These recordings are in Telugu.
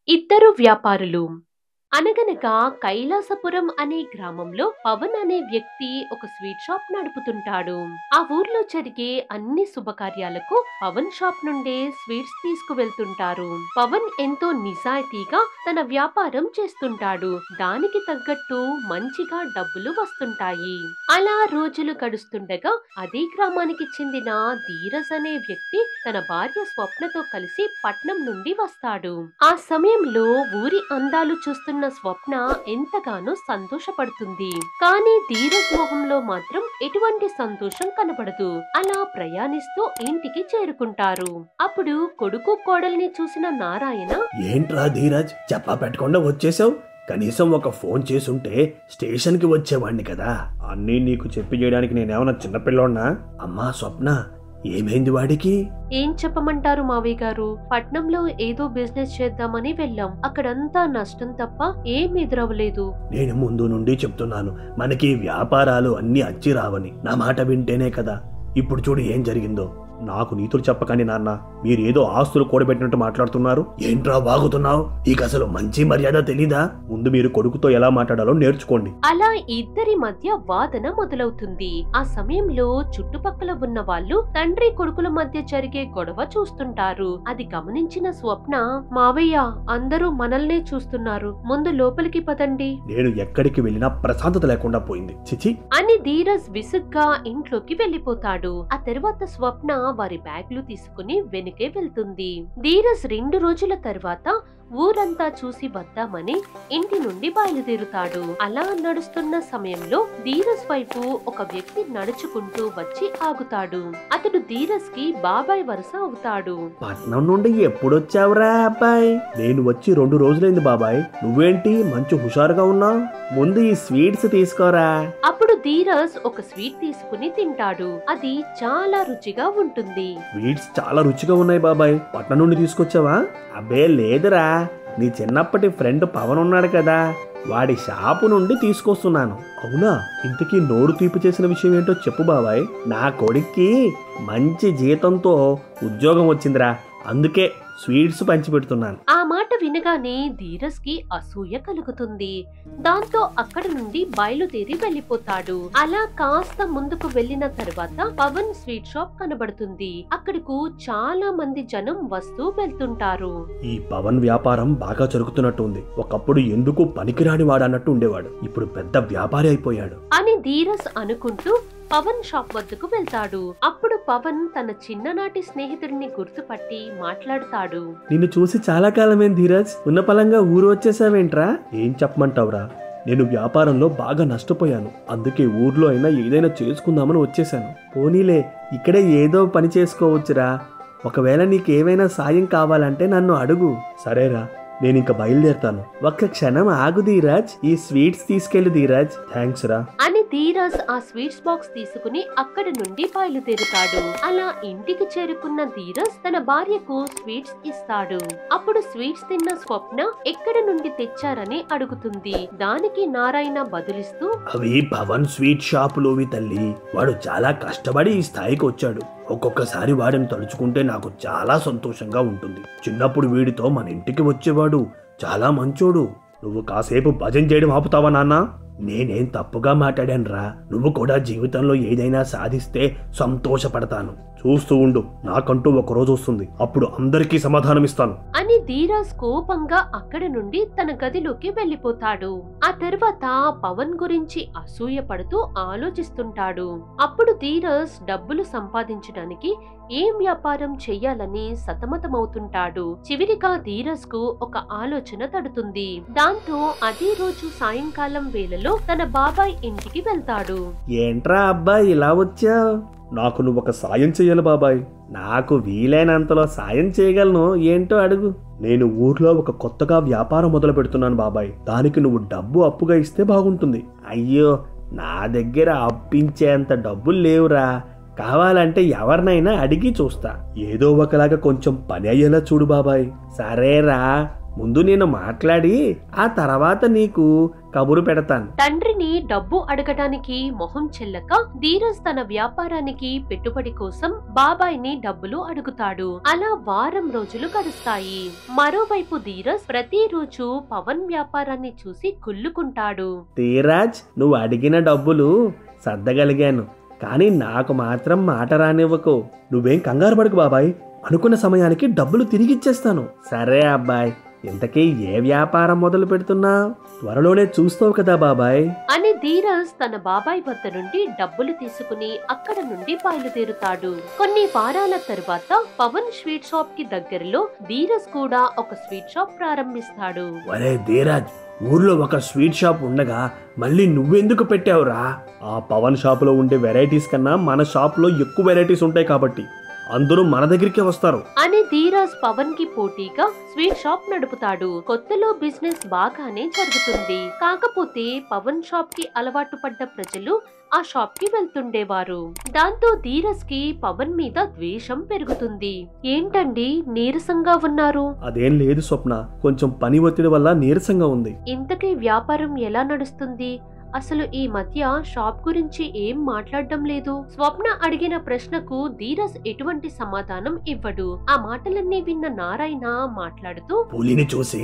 ఇద్దరు వ్యాపారులు. అనగనగా కైలాసపురం అనే గ్రామంలో పవన్ అనే వ్యక్తి ఒక స్వీట్ షాప్ నడుపుతుంటాడు. ఆ ఊర్లో జరిగే అన్ని శుభకార్యాలకు పవన్ షాప్ నుండే స్వీట్స్ తీసుకువెళ్తుంటారు. పవన్ ఎంతో నిజాయితీగా తన వ్యాపారం చేస్తుంటాడు. దానికి తగ్గట్టు మంచిగా డబ్బులు వస్తుంటాయి. అలా రోజులు గడుస్తుండగా అదే గ్రామానికి చెందిన ధీరజ్ అనే వ్యక్తి తన భార్య స్వప్నతో కలిసి పట్నం నుండి వస్తాడు. ఆ సమయంలో ఊరి అందాలు చూస్తున్న స్వప్న ఎంతగానో సంతోషపడుతుంది. కానీ ధీరజ్ మొహంలో మాత్రం ఎటువంటి సంతోషం కనబడదు. అలా ప్రయాణిస్తూ ఇంటికి చేరుకుంటారు. అప్పుడు కొడుకు కోడల్ని చూసిన నారాయణ, ఏంట్రా ధీరజ్, చెప్పా పెట్టకుండా వచ్చేసావు? కనీసం ఒక ఫోన్ చేసుంటే స్టేషన్ కి వచ్చేవాడిని కదా. అన్నీ నీకు చెప్పి చేయడానికి నేనేమన్నా చిన్నపిల్లోన్నా? అమ్మా స్వప్న, ఏమైంది వాడికి? ఏం చెప్పమంటారు మావయ్య గారు, పట్నంలో ఏదో బిజినెస్ చేద్దామని వెళ్ళాం. అక్కడంతా నష్టం తప్ప ఏం ఎదురవ్వలేదు. నేను ముందు నుండి చెప్తున్నాను, మనకి వ్యాపారాలు అన్ని అచ్చి రావని. నా మాట వింటేనే కదా. ఇప్పుడు చూడు ఏం జరిగిందో. నాకు నీతులు చెప్పకండి నాన్న, మీరేదో ఆస్తులు కూడబెట్టినట్టు మాట్లాడుతున్నారు. ఏంట్రా వాగుతున్నావు? నీకు అసలు మంచి మర్యాద తెలీదా? ముందు మీరు కొడుకుతో ఎలా మాట్లాడాలో నేర్చుకోండి. అలా ఇద్దరి మధ్య వాదన మొదలవుతుంది. ఆ సమయంలో చుట్టుపక్కల ఉన్న వాళ్ళు తండ్రి కొడుకుల మధ్య జరిగే గొడవ చూస్తుంటారు. అది గమనించిన స్వప్న, మావయ్య అందరూ మనల్నే చూస్తున్నారు, ముందు లోపలికి పదండి. నేను ఎక్కడికి వెళ్ళినా ప్రశాంతత లేకుండా పోయింది, చిచి అని ధీరజ్ విసుగ్గా ఇంట్లోకి వెళ్లిపోతాడు. ఆ తర్వాత స్వప్న వారి బ్యాగ్లు తీసుకుని వెనుకే వెళ్తుంది. ధీరజ్ 2 రోజుల తర్వాత ఊరంతా చూసి వద్దామని ఇంటి నుండి బయలుదేరుతాడు. అలా నడుస్తున్న సమయంలో ధీరజ్ వైపు ఒక వ్యక్తి నడుచుకుంటూ వచ్చి ఆగుతాడు. అతడు ధీరజ్ కి బాబాయ్ వరుస అవుతాడు. పట్నం నుండి ఎప్పుడొచ్చావురా అబ్బాయి? నేను వచ్చి 2 రోజులైంది బాబాయ్. నువ్వేంటి మంచి హుషారుగా ఉన్నావు? ముందు ఈ స్వీట్స్ తీసుకోరా. అప్పుడు ధీరజ్ ఒక స్వీట్ తీసుకుని తింటాడు. అది చాలా రుచిగా ఉంటుంది. స్వీట్స్ చాలా రుచిగా ఉన్నాయి బాబాయ్. పట్నం నుండి తీసుకొచ్చావా? అబ్బే లేదురా, నీ చిన్నప్పటి ఫ్రెండ్ పవన్ ఉన్నాడు కదా, వాడి షాపు నుండి తీసుకొస్తున్నాను. అవునా? ఇంతకీ నోరు తీపి చేసిన విషయం ఏంటో చెప్పు బాబాయ్. నా కొడుక్కి మంచి జీతంతో ఉద్యోగం వచ్చిందిరా, అందుకే స్వీట్స్ పంచిపెడుతున్నాను. ఆ మాట వినగానే ధీరజ్ కి అసూయ కలుగుతుంది. దాంతో అక్కడి నుండి బయలుదేరి వెళ్లిపోతాడు. అలా కాస్త ముందుకు వెళ్లిన తర్వాత పవన్ స్వీట్ షాప్ కనబడుతుంది. అక్కడకు చాలా మంది జనం వస్తూ వెళ్తుంటారు. ఈ పవన్ వ్యాపారం బాగా జరుగుతున్నట్టు ఉంది. ఒకప్పుడు ఎందుకు పనికిరాని వాడన్నట్టు ఉండేవాడు, ఇప్పుడు పెద్ద వ్యాపారి అయిపోయాడు అని ధీరజ్ అనుకుంటూ పవన్ షాప్ వద్దకు వెళ్తాడు. అప్పుడు పవన్ తన చిన్ననాటి స్నేహితుడిని గుర్తుపట్టి మాట్లాడుతాడు. నిన్ను చూసి చాలా కాలమేం ధీరజ్, ఉన్న పలంగా ఊరు వచ్చేసావేంట్రా? ఏం చెప్పమంటావురా, నేను వ్యాపారంలో బాగా నష్టపోయాను. అందుకే ఊర్లో అయినా ఏదైనా చేసుకుందామని వచ్చేసాను. పోనీలే, ఇక్కడే ఏదో పని చేసుకోవచ్చురా. ఒకవేళ నీకేమైనా సాయం కావాలంటే నన్ను అడుగు. సరేరా, నేనింక బయలుదేరుతాను. ఒక్క క్షణం ఆగు ధీరజ్, ఈ స్వీట్స్ తీసుకెళ్లు ధీరజ్. థ్యాంక్స్ రా అని ధీరజ్ ఆ స్వీట్స్ బాక్స్ తీసుకుని అక్కడి నుండి బయలుదేరుతాడు. అలా ఇంటికి చేరుకున్న ధీరజ్ తన భార్యకు స్వీట్స్ ఇస్తాడు. అప్పుడు స్వీట్స్ తిన్న స్వప్న ఎక్కడి నుండి తెచ్చారని అడుగుతుంది. దానికి నారాయణ బదులిస్తూ, అవి పవన్ స్వీట్ షాపులోవి తల్లి. వాడు చాలా కష్టపడి ఈ స్థాయికి వచ్చాడు. ఒక్కొక్కసారి వాడిని తలుచుకుంటే నాకు చాలా సంతోషంగా ఉంటుంది. చిన్నప్పుడు వీడితో మన ఇంటికి వచ్చేవాడు, చాలా మంచోడు. నువ్వు కాసేపు భజన చేయడం ఆపుతావా నాన్న? నేనేం తప్పుగా మాట్లాడానురా. నువ్వు కూడా జీవితంలో ఏదైనా సాధిస్తే సంతోషపడతాను. చూస్తూ ఉండు, నాకంటూ ఒక రోజు వస్తుంది, అప్పుడు అందరికీ సమాధానమిస్తాను అని ధీరజ్ కోపంగా అక్కడి నుండి తన గదిలోకి వెళ్లిపోతాడు. ఆ తర్వాత పవన్ గురించి అసూయ పడుతూ ఆలోచిస్తుంటాడు. అప్పుడు ధీరజ్ డబ్బులు సంపాదించడానికి ఏం వ్యాపారం చెయ్యాలని సతమతమవుతుంటాడు. చివరిగా ధీరజ్ కు ఒక ఆలోచన తడుతుంది. దాంతో అదే రోజు సాయంకాలం వేళలో తన బాబాయ్ ఇంటికి వెళ్తాడు. ఏంట్రా అబ్బాయి ఇలా వచ్చావు? నాకు నువ్వు ఒక సాయం చెయ్యాలి బాబాయ్. నాకు వీలైనంతలో సాయం చేయగలను, ఏంటో అడుగు. నేను ఊర్లో ఒక కొత్తగా వ్యాపారం మొదలు పెడుతున్నాను బాబాయ్. దానికి నువ్వు డబ్బు అప్పుగా ఇస్తే బాగుంటుంది. అయ్యో, నా దగ్గర అప్పించేంత డబ్బులు లేవురా. కావాలంటే ఎవరినైనా అడిగి చూస్తా. ఏదో ఒకలాగా కొంచెం పని అయ్యేలా చూడు బాబాయ్. సరేరా, ముందు నేను మాట్లాడి ఆ తర్వాత నీకు కబురు పెడతాను. తండ్రిని డబ్బు అడగటానికి మొహం చెల్లక ధీరజ్ తన వ్యాపారానికి పెట్టుబడి కోసం బాబాయిని డబ్బులు అడుగుతాడు. అలా వారం రోజులు గడుస్తాయి. మరోవైపు ధీరజ్ ప్రతిరోజు పవన్ వ్యాపారాన్ని చూసి కుళ్ళుకుంటాడు. ధీరజ్, నువ్వు అడిగిన డబ్బులు సర్దగలిగాను, కానీ నాకు మాత్రం మాట రానివ్వకు. నువ్వేం కంగారు పడకు బాబాయ్, అనుకున్న సమయానికి డబ్బులు తిరిగిచ్చేస్తాను. సరే అబ్బాయ్, ఇంతకీ ఏ వ్యాపారం మొదలు పెడుతున్నా? త్వరలోనే చూస్తావు కదా బాబాయ్ అని ధీరజ్ తన బాబాయ్ వద్ద నుండి డబ్బులు తీసుకుని అక్కడ నుండి బయలుదేరుతాడు. కొన్ని వారాల తరువాత పవన్ స్వీట్ షాప్ కి దగ్గరలో ధీరజ్ కూడా ఒక స్వీట్ షాప్ ప్రారంభిస్తాడు. ఒరే ధీరజ్, ఊర్లో ఒక స్వీట్ షాప్ ఉండగా మళ్ళీ నువ్వెందుకు పెట్టావురా? ఆ పవన్ షాప్ లో ఉండే వెరైటీస్ కన్నా మన షాప్ లో ఎక్కువ వెరైటీస్ ఉంటాయి కాబట్టి అందరూ మన దగ్గరికే వస్తారు అని ధీరజ్ పవన్ కి పోటీగా స్వీట్ షాప్ నడుపుతాడు. కొత్తలో బిజినెస్ బాగానే జరుగుతుంది. కాకపోతే పవన్ షాప్ కి అలవాటు పడ్డ ప్రజలు ఆ షాప్ కి వెళ్తుండేవారు. దాంతో ధీరజ్ కి పవన్ మీద ద్వేషం పెరుగుతుంది. ఏంటండి నీరసంగా ఉన్నారు? అదేం లేదు స్వప్న, కొంచెం పని ఒత్తిడి వల్ల నీరసంగా ఉంది. ఇంతకీ వ్యాపారం ఎలా నడుస్తుంది? అసలు ఈ మధ్య షాప్ గురించి ఏం మాట్లాడడం లేదు. స్వప్న అడిగిన ప్రశ్నకు ధీరజ్ ఎటువంటి సమాధానం ఇవ్వడు. ఆ మాటలన్నీ విన్న నారాయణ మాట్లాడుతూ, పులిని చూసి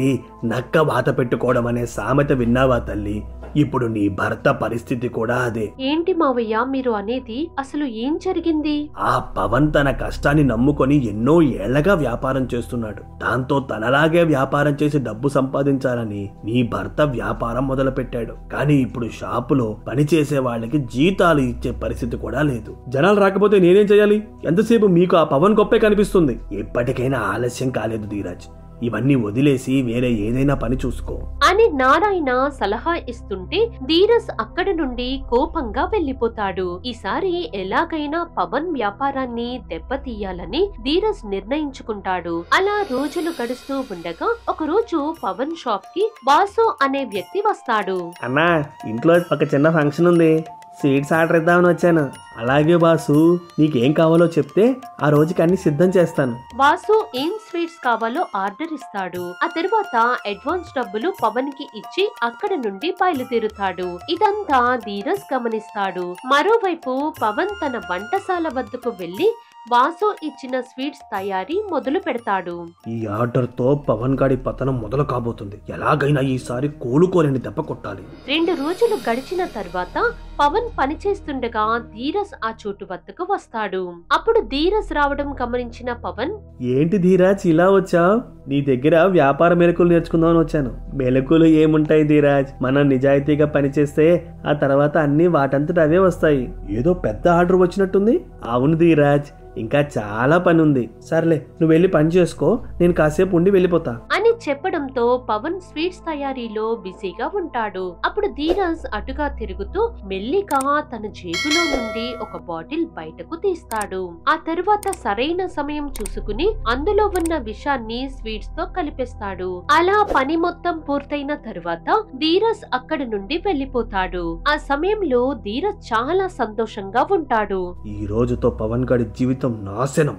నక్క వాత పెట్టుకోవడం అనే సామెత విన్నావా తల్లి? ఇప్పుడు నీ భర్త పరిస్థితి కూడా అదే. ఏంటి మావయ్య మీరు అనేది? అసలు ఏం జరిగింది? ఆ పవన్ తన కష్టాన్ని నమ్ముకొని ఎన్నో ఏళ్లగా వ్యాపారం చేస్తున్నాడు. దాంతో తనలాగే వ్యాపారం చేసి డబ్బు సంపాదించాలని నీ భర్త వ్యాపారం మొదలు పెట్టాడు. కానీ ఇప్పుడు షాపులో పనిచేసే వాళ్ళకి జీతాలు ఇచ్చే పరిస్థితి కూడా లేదు. జనాలు రాకపోతే నేనేం చేయాలి? ఎంతసేపు మీకు ఆ పవన్ గొప్పే కనిపిస్తుంది. ఎప్పటికైనా ఆలస్యం కాలేదు ధీరజ్, ఇవన్నీ వదిలేసి వేరే ఏదైనా పని చూసుకో అని నారాయణ సలహా ఇస్తుంటే ధీరజ్ అక్కడి నుండి కోపంగా వెళ్లిపోతాడు. ఈసారి ఎలాగైనా పవన్ వ్యాపారాన్ని దెబ్బతీయాలని ధీరజ్ నిర్ణయించుకుంటాడు. అలా రోజులు గడుస్తూ ఉండగా ఒక రోజు పవన్ షాప్ కి వాసు అనే వ్యక్తి వస్తాడు. అన్నా, ఇంట్లో ఒక చిన్న ఫంక్షన్ ఉంది, స్వీట్స్ ఆర్డర్ ఇద్దామని వచ్చాను. అలాగే బాసు, నీకేం కావాలో చెప్తే ఆ రోజుకి అన్ని సిద్ధం చేస్తాను. వాసు ఏం స్వీట్స్ కావాలో ఆర్డర్ ఇస్తాడు. ఆ తర్వాత అడ్వాన్స్ డబ్బులు పవన్ కి ఇచ్చి అక్కడి నుండి బయలుదేరుతాడు. ఇదంతా ధీరజ్ గమనిస్తాడు. మరోవైపు పవన్ తన వంటశాల వద్దకు వెళ్లి వాసు ఇచ్చిన స్వీట్స్ తయారీ మొదలు పెడతాడు. ఈ ఆర్డర్ తో పవన్ గాడి పతనం మొదలు కాబోతుంది. ఎలాగైనా ఈసారి కోలుకోలేని దెబ్బ కొట్టాలి. 2 రోజులు గడిచిన తర్వాత పవన్ పనిచేస్తుండగా ధీరజ్ ఆ చోటు వద్దకు వస్తాడు. అప్పుడు ధీరజ్ రావడం గమనించిన పవన్, ఏంటి ధీరాజ్ ఇలా వచ్చావు? నీ దగ్గర వ్యాపార మెలకులు నేర్చుకుందామని వచ్చాను. మెలకులు ఏముంటాయి ధీరాజ్, మనం నిజాయితీగా పనిచేస్తే ఆ తర్వాత అన్ని వాటంతట అవే వస్తాయి. ఏదో పెద్ద ఆర్డర్ వచ్చినట్టుంది. అవును ధీరాజ్, ఇంకా చాలా పని ఉంది. సర్లే, నువ్వు వెళ్ళి పని చేసుకో, నేను కాసేపు ఉండి వెళ్ళిపోతా అని చెప్పడంతో పవన్ స్వీట్స్ తయారీలో బిజీగా ఉంటాడు. అప్పుడు ధీరజ్ అటుగా తిరుగుతూ మెల్లిగా తన జేబులో నుండి ఒక బాటిల్ బయటకు తీస్తాడు. ఆ తరువాత సరైన సమయం చూసుకుని అందులో ఉన్న విషాన్ని స్వీట్స్ తో కలిపేస్తాడు. అలా పని మొత్తం పూర్తయిన తరువాత ధీరజ్ అక్కడి నుండి వెళ్లిపోతాడు. ఆ సమయంలో ధీరజ్ చాలా సంతోషంగా ఉంటాడు. ఈ రోజుతో పవన్ గాడి జీవితం నాశనం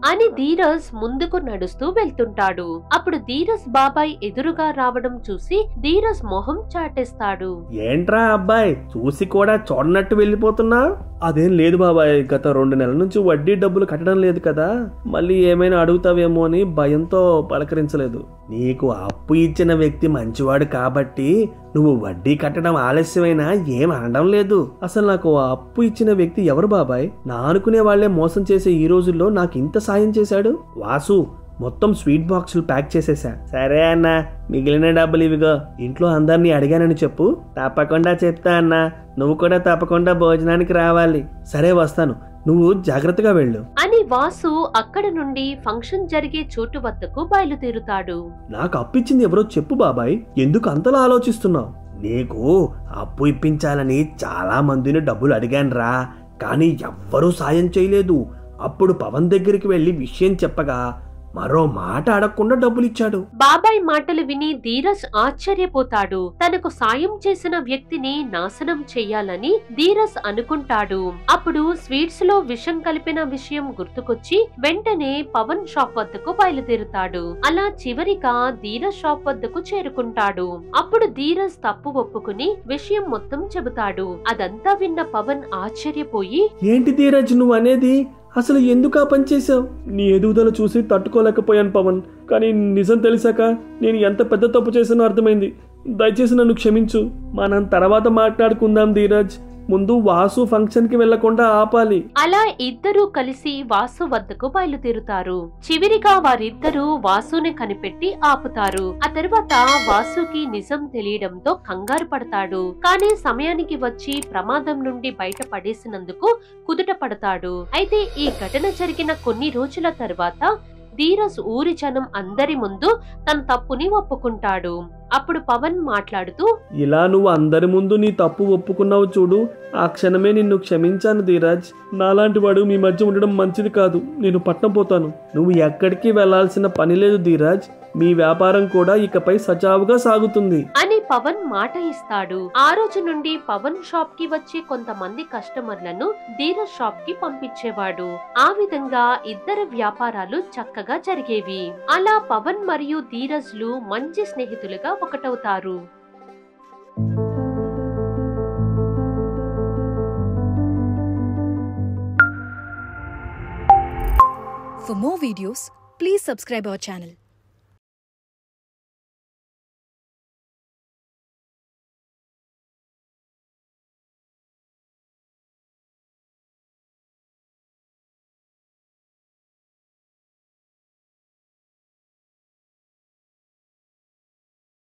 అని ధీరజ్ ముందుకు నడుస్తూ వెళ్తుంటాడు. అప్పుడు ధీరజ్ బాబాయ్ ఎదురుగా రావడం చూసి ధీరజ్ మొహం చాటేస్తాడు. ఏంట్రా అబ్బాయి, చూసి కూడా చూడనట్టు వెళ్ళిపోతున్నా? అదేం లేదు బాబాయ్, గత 2 నెలల నుంచి వడ్డీ డబ్బులు కట్టడం లేదు కదా, మళ్ళీ ఏమైనా అడుగుతావేమో అని భయంతో పలకరించలేదు. నీకు అప్పు ఇచ్చిన వ్యక్తి మంచివాడు కాబట్టి నువ్వు వడ్డీ కట్టడం ఆలస్యమైనా ఏం అనడం లేదు. అసలు నాకు అప్పు ఇచ్చిన వ్యక్తి ఎవరు బాబాయ్? నా అనుకునే వాళ్లే మోసం చేసే ఈ రోజుల్లో నాకు ఇంత సాయం చేశాడు. వాసు, మొత్తం స్వీట్ బాక్సులు ప్యాక్ చేసేసా. సరే అన్న, మిగిలిన డబ్బులు ఇవిగో. ఇంట్లో అందరినీ అడిగానని చెప్పు. తప్పకుండా చెప్తా అన్న, నువ్వు కూడా తప్పకుండా భోజనానికి రావాలి. సరే వస్తాను, నువ్వు జాగ్రత్తగా వెళ్ళు అని వాసు అక్కడ నుండి ఫంక్షన్ జరిగే చోటు వద్దకు బయలుదేరుతాడు. నాకు అప్పిచ్చింది ఎవరో చెప్పు బాబాయ్, ఎందుకు అంతలా ఆలోచిస్తున్నావు? నీకు అప్పు ఇప్పించాలని చాలా మందిని డబ్బులు అడిగానురా, కానీ ఎవ్వరూ సాయం చేయలేదు. అప్పుడు పవన్ దగ్గరికి వెళ్లి విషయం చెప్పగా మరో మాట అడగకుండా డబ్బులిచ్చాడు. బాబాయ్ మాటలు విని ధీరజ్ ఆశ్చర్యపోతాడు. తనకు సాయం చేసిన వ్యక్తిని నాశనం చెయ్యాలని ధీరజ్ అనుకుంటాడు. అప్పుడు స్వీట్స్ లో విషం కలిపిన విషయం గుర్తుకొచ్చి వెంటనే పవన్ షాప్ వద్దకు బయలుదేరుతాడు. అలా చివరిగా ధీరజ్ షాప్ వద్దకు చేరుకుంటాడు. అప్పుడు ధీరజ్ తప్పు ఒప్పుకుని విషయం మొత్తం చెబుతాడు. అదంతా విన్న పవన్ ఆశ్చర్యపోయి, ఏంటి ధీరజ్ నువ్వు అనేది? అసలు ఎందుకు ఆ పని చేశావు? నీ ఎదుగుదల చూసి తట్టుకోలేకపోయాను పవన్. కానీ నిజం తెలిసాక నేను ఎంత పెద్ద తప్పు చేశానో అర్థమైంది. దయచేసి నన్ను క్షమించు. మనం తర్వాత మాట్లాడుకుందాం ధీరజ్. ముందు వాసు ఫంక్షన్ కి వెళ్లకుండా ఆపాలి. అలా ఇద్దరూ కలిసి వాసు వద్దకు బయలుదేరుతారు. చివరిగా వారిద్దరూ వాసుని కనిపెట్టి ఆపుతారు. ఆ తర్వాత వాసుకి నిజం తెలియడంతో కంగారు పడతాడు. కానీ సమయానికి వచ్చి ప్రమాదం నుండి బయట పడేసినందుకు కుదుట పడతాడు. అయితే ఈ ఘటన జరిగిన కొన్ని రోజుల తర్వాత ధీరజ్ ఊరి జనం అందరి ముందు తన తప్పుని ఒప్పుకుంటాడు. అప్పుడు పవన్ మాట్లాడుతూ, ఇలా నువ్వు అందరి ముందు నీ తప్పు ఒప్పుకున్నావు చూడు, ఆ క్షణమే నిన్ను క్షమించాను ధీరజ్. నాలాంటి వాడు మీ మధ్య ఉండడం మంచిది కాదు. నేను పట్నం పోతాను. నువ్వు ఎక్కడికి వెళ్లాల్సిన పని లేదు ధీరజ్. మీ వ్యాపారం కూడా ఇకపై సజావుగా సాగుతుంది అని పవన్ మాట ఇస్తాడు. ఆ రోజు నుండి పవన్ షాప్ కి వచ్చే కొంతమంది కస్టమర్లను ధీరజ్ షాప్ కి పంపించేవాడు. ఆ విధంగా ఇద్దరు వ్యాపారాలు చక్కగా జరిగేవి. అలా పవన్ మరియు ధీరజ్ లు మంచి స్నేహితులుగా ఒకటవుతారు. For more videos, please subscribe our channel.